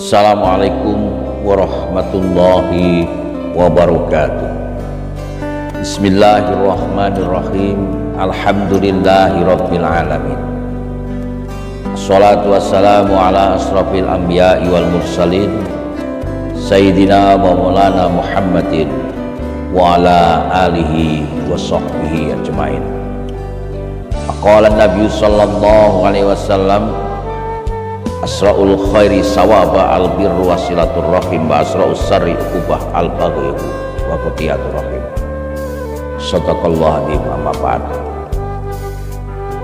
Assalamualaikum warahmatullahi wabarakatuh. Bismillahirrahmanirrahim. Alhamdulillahirabbil alamin. Assalatu wassalamu ala asrafil anbiya'i wal mursalin Sayyidina wa maulana Muhammadin wa ala alihi wa sahbihi ajmain. Qala Nabi sallallahu alaihi wasallam, asra'ul khairi sawaba albirru wasilatur rahim wa asra'us sarri uqubah albaghi wa qatiyatur rahim. Shadaqallahu adzim. Amma ba'd.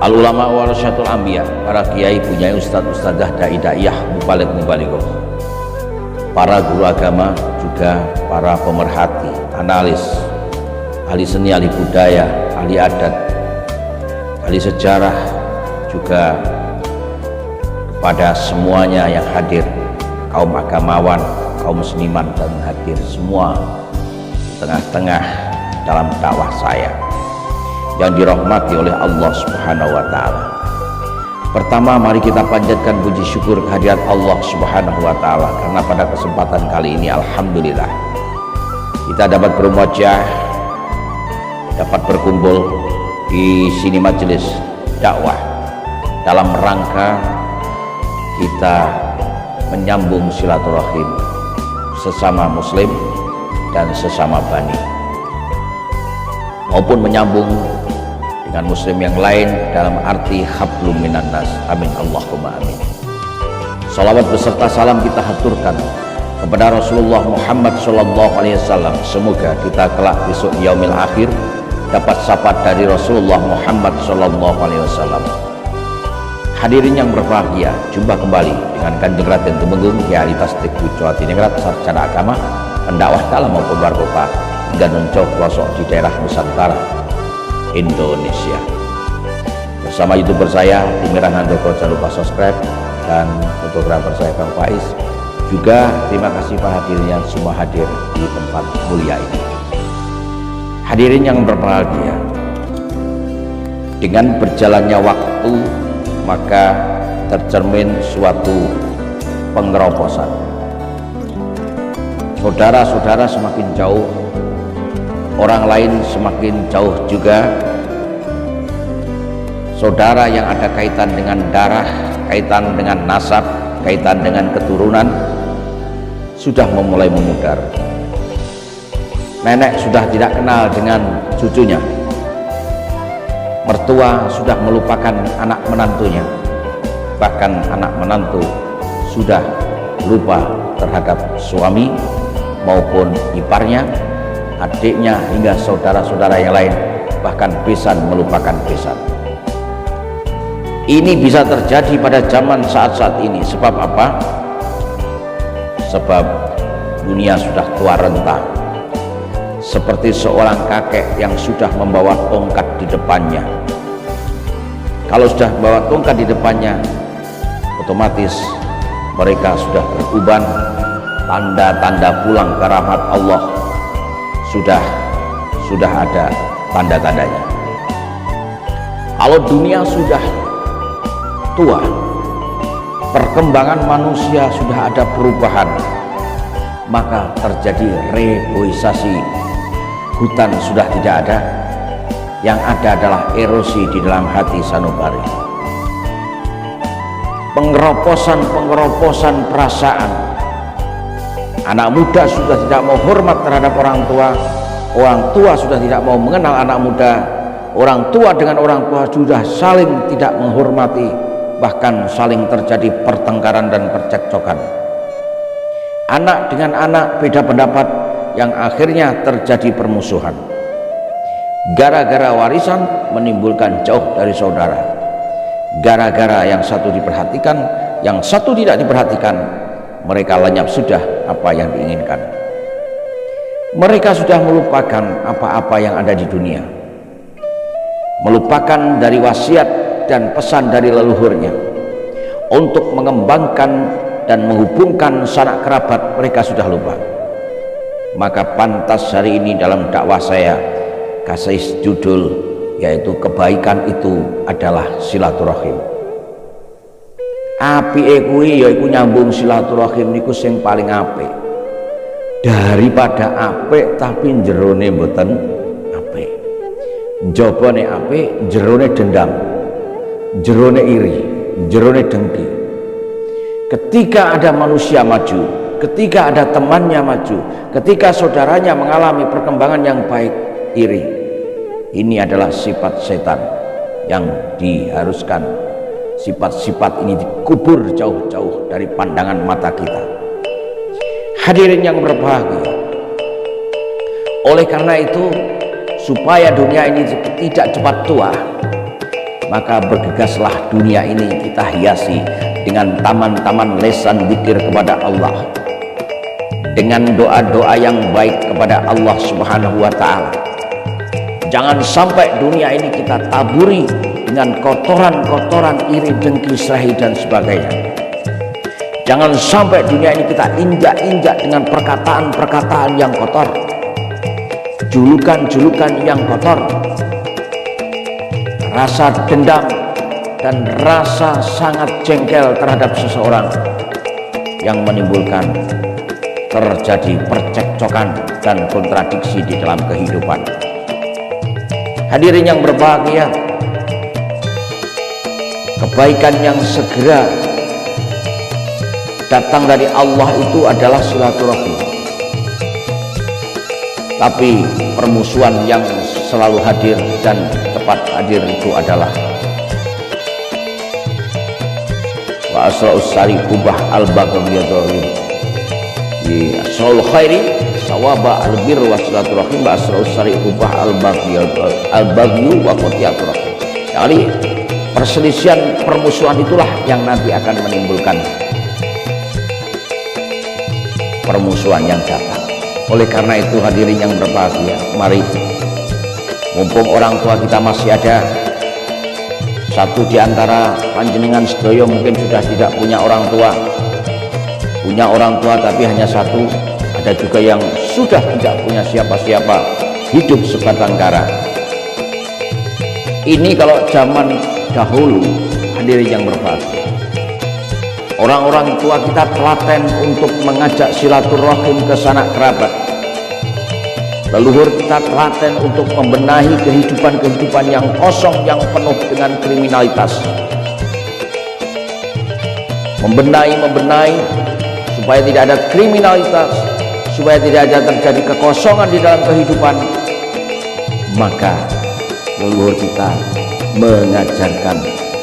Al ulama warasatul anbiya, para kiai, punya ustadz-ustadzah, dai-daiyah, mubalik-mubalighah, para guru agama, juga para pemerhati, analis, ahli seni, ahli budaya, ahli adat, ahli sejarah, juga pada semuanya yang hadir, kaum agamawan, kaum musliman, dan hadir semua tengah-tengah dalam dakwah saya yang dirahmati oleh Allah Subhanahu wa Ta'ala. Pertama, mari kita panjatkan puji syukur kehadirat Allah Subhanahu wa Ta'ala, karena pada kesempatan kali ini alhamdulillah kita dapat bermuajah, dapat berkumpul di sini majelis dakwah dalam rangka kita menyambung silaturahim sesama muslim dan sesama bani, maupun menyambung dengan muslim yang lain dalam arti hablum minan nas. Amin Allahumma amin. Salawat beserta salam kita haturkan kepada Rasulullah Muhammad sallallahu alaihi wasallam. Semoga kita kelak besok yaumil akhir dapat syafaat dari Rasulullah Muhammad sallallahu alaihi wasallam. Hadirin yang berbahagia, jumpa kembali dengan Kanjeng Raden Tumenggung, Kiai Ali Tasdik Jawa Tinegrat, sarjana agama, pendakwah dalam maupun luar kota, hingga nuncuk pelosok di daerah Nusantara Indonesia. Bersama YouTuber saya Timiran Handoko, jangan lupa subscribe, dan fotografer saya Bang Faiz. Juga terima kasih para hadirin yang semua hadir di tempat mulia ini. Hadirin yang berbahagia, dengan berjalannya waktu maka tercermin suatu pengeroposan. Saudara-saudara semakin jauh, orang lain semakin jauh juga. Saudara yang ada kaitan dengan darah, kaitan dengan nasab, kaitan dengan keturunan sudah memulai memudar. Nenek sudah tidak kenal dengan cucunya, mertua sudah melupakan anak menantunya, bahkan anak menantu sudah lupa terhadap suami maupun iparnya, adiknya, hingga saudara-saudara yang lain, bahkan besan melupakan besan. Ini bisa terjadi pada zaman saat-saat ini. Sebab apa? Sebab dunia sudah tua renta, seperti seorang kakek yang sudah membawa tongkat di depannya. Kalau sudah membawa tongkat di depannya, otomatis mereka sudah beruban. Tanda-tanda pulang ke rahmat Allah sudah ada tanda-tandanya. Kalau dunia sudah tua, perkembangan manusia sudah ada perubahan, maka terjadi reboisasi. Hutan sudah tidak ada, yang ada adalah erosi di dalam hati sanubari. Pengeroposan perasaan. Anak muda sudah tidak mau hormat terhadap orang tua sudah tidak mau mengenal anak muda, orang tua dengan orang tua sudah saling tidak menghormati, bahkan saling terjadi pertengkaran dan percekcokan. Anak dengan anak beda pendapat, yang akhirnya terjadi permusuhan. Gara-gara warisan menimbulkan jauh dari saudara. Gara-gara yang satu diperhatikan, yang satu tidak diperhatikan, mereka lenyap sudah apa yang diinginkan. Mereka sudah melupakan apa-apa yang ada di dunia, melupakan dari wasiat dan pesan dari leluhurnya untuk mengembangkan dan menghubungkan sanak kerabat. Mereka sudah lupa. Maka pantas hari ini dalam dakwah saya kasih judul, yaitu kebaikan itu adalah silaturahim. Apike kuwi ya iku nyambung silaturahim niku sing paling apik. Daripada apik tapi jerone mboten apik. Njabane apik, jerone dendam, jerone iri, jerone dengki. Ketika ada manusia maju, ketika ada temannya maju, ketika saudaranya mengalami perkembangan yang baik, iri. Ini adalah sifat setan yang diharuskan sifat-sifat ini dikubur jauh-jauh dari pandangan mata kita. Hadirin yang berbahagia, oleh karena itu supaya dunia ini tidak cepat tua, maka bergegaslah dunia ini kita hiasi dengan taman-taman lesan zikir kepada Allah, dengan doa-doa yang baik kepada Allah Subhanahu wa Ta'ala. Jangan sampai dunia ini kita taburi dengan kotoran-kotoran iri, dengki, serahi dan sebagainya. Jangan sampai dunia ini kita injak-injak dengan perkataan-perkataan yang kotor, julukan-julukan yang kotor, rasa dendam dan rasa sangat jengkel terhadap seseorang yang menimbulkan terjadi percekcokan dan kontradiksi di dalam kehidupan. Hadirin yang berbahagia, kebaikan yang segera datang dari Allah itu adalah silaturahim. Tapi permusuhan yang selalu hadir dan tepat hadir itu adalah wa asra'us sari kubah al-baghdiyadhim di asra'ul khairi sawaba al-bir wa silaturahim wa asra'us sari kubah al-baghyu wa qati'aturahim. Jadi perselisihan, permusuhan itulah yang nanti akan menimbulkan permusuhan yang datang. Oleh karena itu hadirin yang berbahagia, mari mumpung orang tua kita masih ada, satu di antara panjenengan sedaya mungkin sudah tidak punya orang tua, punya orang tua tapi hanya satu, ada juga yang sudah tidak punya siapa-siapa, hidup sebatang kara. Ini kalau zaman dahulu, hadirin yang berbahagia, orang-orang tua kita telaten untuk mengajak silaturahim ke sanak kerabat. Leluhur kita telaten untuk membenahi kehidupan-kehidupan yang kosong, yang penuh dengan kriminalitas. Membenahi supaya tidak ada kriminalitas, supaya tidak ada terjadi kekosongan di dalam kehidupan. Maka leluhur kita mengajarkan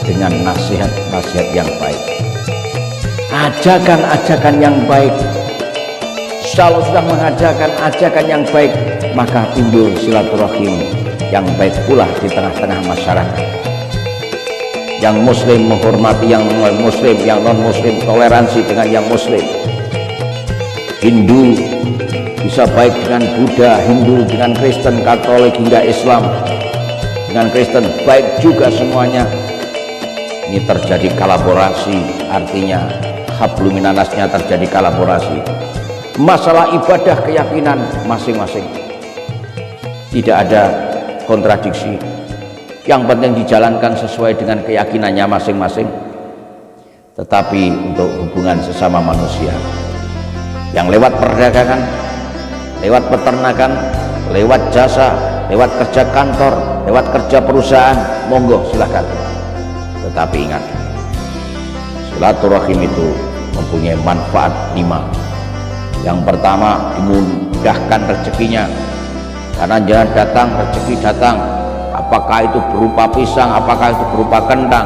dengan nasihat-nasihat yang baik, ajakan-ajakan yang baik. Kalau sudah mengajarkan ajakan yang baik, maka timbul silaturahim yang baik pula di tengah-tengah masyarakat. Yang muslim menghormati yang muslim, yang non muslim toleransi dengan yang muslim. Hindu bisa baik dengan Buddha, Hindu dengan Kristen, Katolik hingga Islam dengan Kristen, baik juga semuanya. Ini terjadi kolaborasi, artinya hablum minannasnya terjadi kolaborasi. Masalah ibadah keyakinan masing-masing tidak ada kontradiksi, yang penting dijalankan sesuai dengan keyakinannya masing-masing. Tetapi untuk hubungan sesama manusia yang lewat perdagangan, lewat peternakan, lewat jasa, lewat kerja kantor, lewat kerja perusahaan, monggo silahkan. Tetapi ingat, silaturahim itu mempunyai manfaat 5. Yang pertama, dimudahkan rezekinya, karena jangan datang rezeki datang, apakah itu berupa pisang, apakah itu berupa kentang,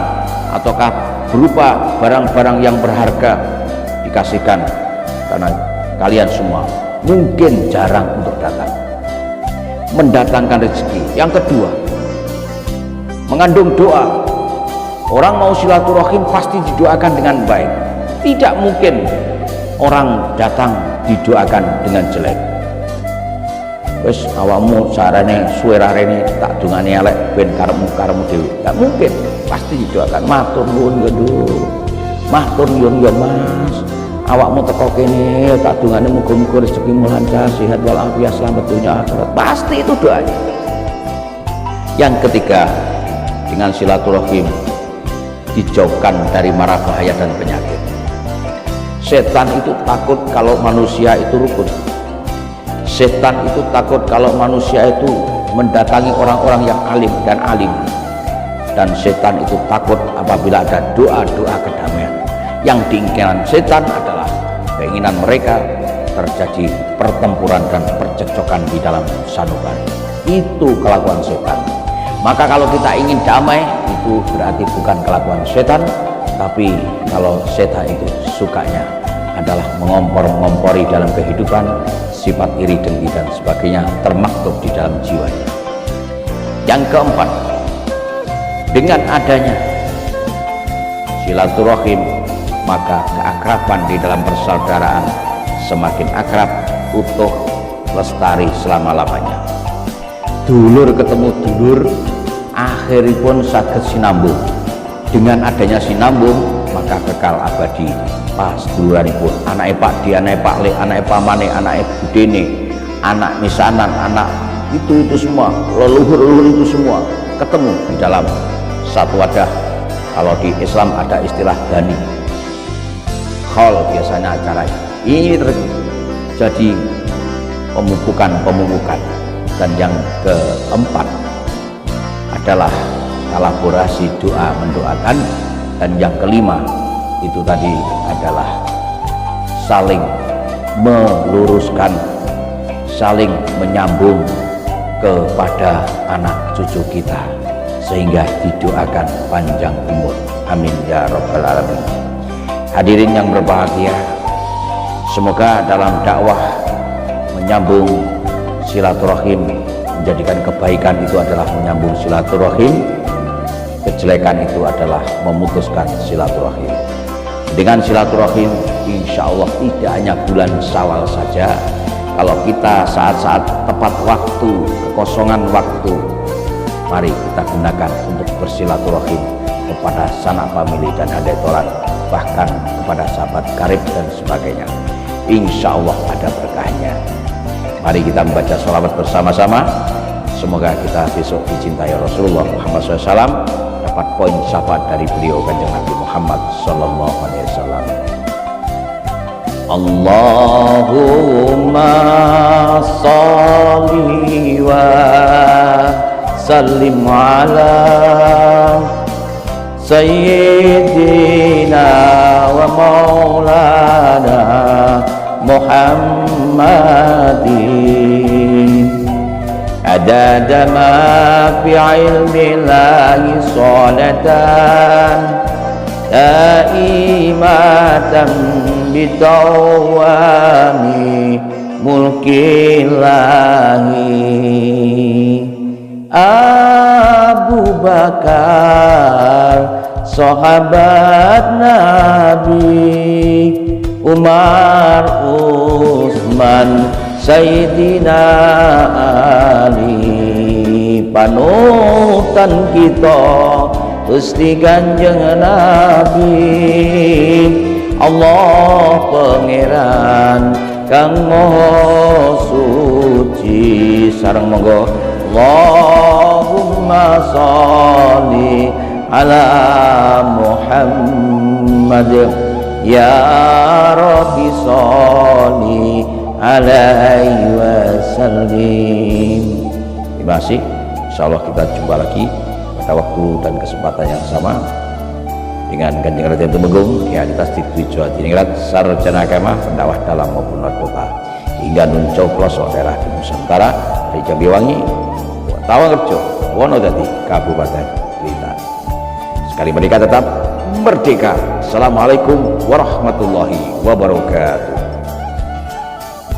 ataukah berupa barang-barang yang berharga, dikasihkan, karena kalian semua mungkin jarang untuk datang, mendatangkan rezeki. Yang kedua, mengandung doa. Orang mau silaturahim pasti didoakan dengan baik. Tidak mungkin orang datang didoakan dengan jelek. Wes awakmu sarane suwerane tak dungane elek ben karepmu dhewe. Enggak mungkin, pasti didoakan. Matur nuwun gedhu. Matur nuwun ya Mas. Awakmu teko kene tak dungane muga-muga rezekimu lancar, sehat walafiat, selamat dunia akhirat. Pasti itu doanya. Yang ketiga, dengan silaturahim dijauhkan dari mara bahaya dan penyakit. Setan itu takut kalau manusia itu rukun. Setan itu takut kalau manusia itu mendatangi orang-orang yang alim dan alim. Dan setan itu takut apabila ada doa-doa kedamaian. Yang diinginkan setan adalah keinginan mereka terjadi pertempuran dan percekcokan di dalam sanubari. Itu kelakuan setan. Maka kalau kita ingin damai, itu berarti bukan kelakuan setan, tapi kalau setan itu sukanya adalah mengompor-ngompori dalam kehidupan, sifat iri dengki dan sebagainya termaktub di dalam jiwanya. Yang keempat, dengan adanya silaturahim, maka keakraban di dalam persaudaraan semakin akrab, utuh, lestari selama-lamanya. Dulur ketemu dulur, akhiripun saged sinambung. Dengan adanya sinambung, maka kekal abadi pas duluranipun. Anake Pak Di, anake Pak Le, anake pamane, anake budene, anak misanan, anak itu semua, leluhur itu semua ketemu di dalam satu wadah. Kalau di Islam ada istilah dani, khol biasanya acaranya. Ini terjadi pemupukan. Dan yang keempat adalah kolaborasi doa mendoakan, dan yang kelima itu tadi adalah saling meluruskan, saling menyambung kepada anak cucu kita sehingga didoakan panjang umur. Amin ya rabbal alamin. Hadirin yang berbahagia, semoga dalam dakwah menyambung silaturahim, menjadikan kebaikan itu adalah menyambung silaturahim, kejelekan itu adalah memutuskan silaturahim. Dengan silaturahim, insya Allah tidak hanya bulan Syawal saja, kalau kita saat-saat tepat waktu, kekosongan waktu, mari kita gunakan untuk bersilaturahim kepada sanak famili dan hadetolan, bahkan kepada sahabat karib dan sebagainya. Insya Allah ada berkahnya. Mari kita membaca sholawat bersama-sama. Semoga kita besok dicintai Rasulullah Muhammad SAW, dapat poin syafaat dari beliau Kanjeng Nabi Muhammad Sallallahu Alaihi Wasallam. Allahumma sholli wa sallim ala sayyidina wa maulana Muhammadin adada ma fi ilmillahi salatan daimatan bidawami mulkillahi. Abu Bakar sahabat Nabi, Umar, Utsman, Sayyidina Ali, panutan kita Gusti Kanjeng Nabi. Allah Pangeran kang Maha Suci, sareng monggo Allahumma sholli ala Muhammad ya Rabbi sholli alaihi wasallim. Terima kasih. Insyaallah kita jumpa lagi pada waktu dan kesempatan yang sama dengan Kanjeng Raden Tumenggung di Aditas di Jawa Tiningrat sarjana agama pendakwah dalam maupun luar kota hingga nuncau pelosok daerah di Nusantara dari Jambiwangi, Tawangerjo, Wonodadi, Kabupaten Blitar. Sekali merdeka tetap merdeka. Assalamualaikum warahmatullahi wabarakatuh.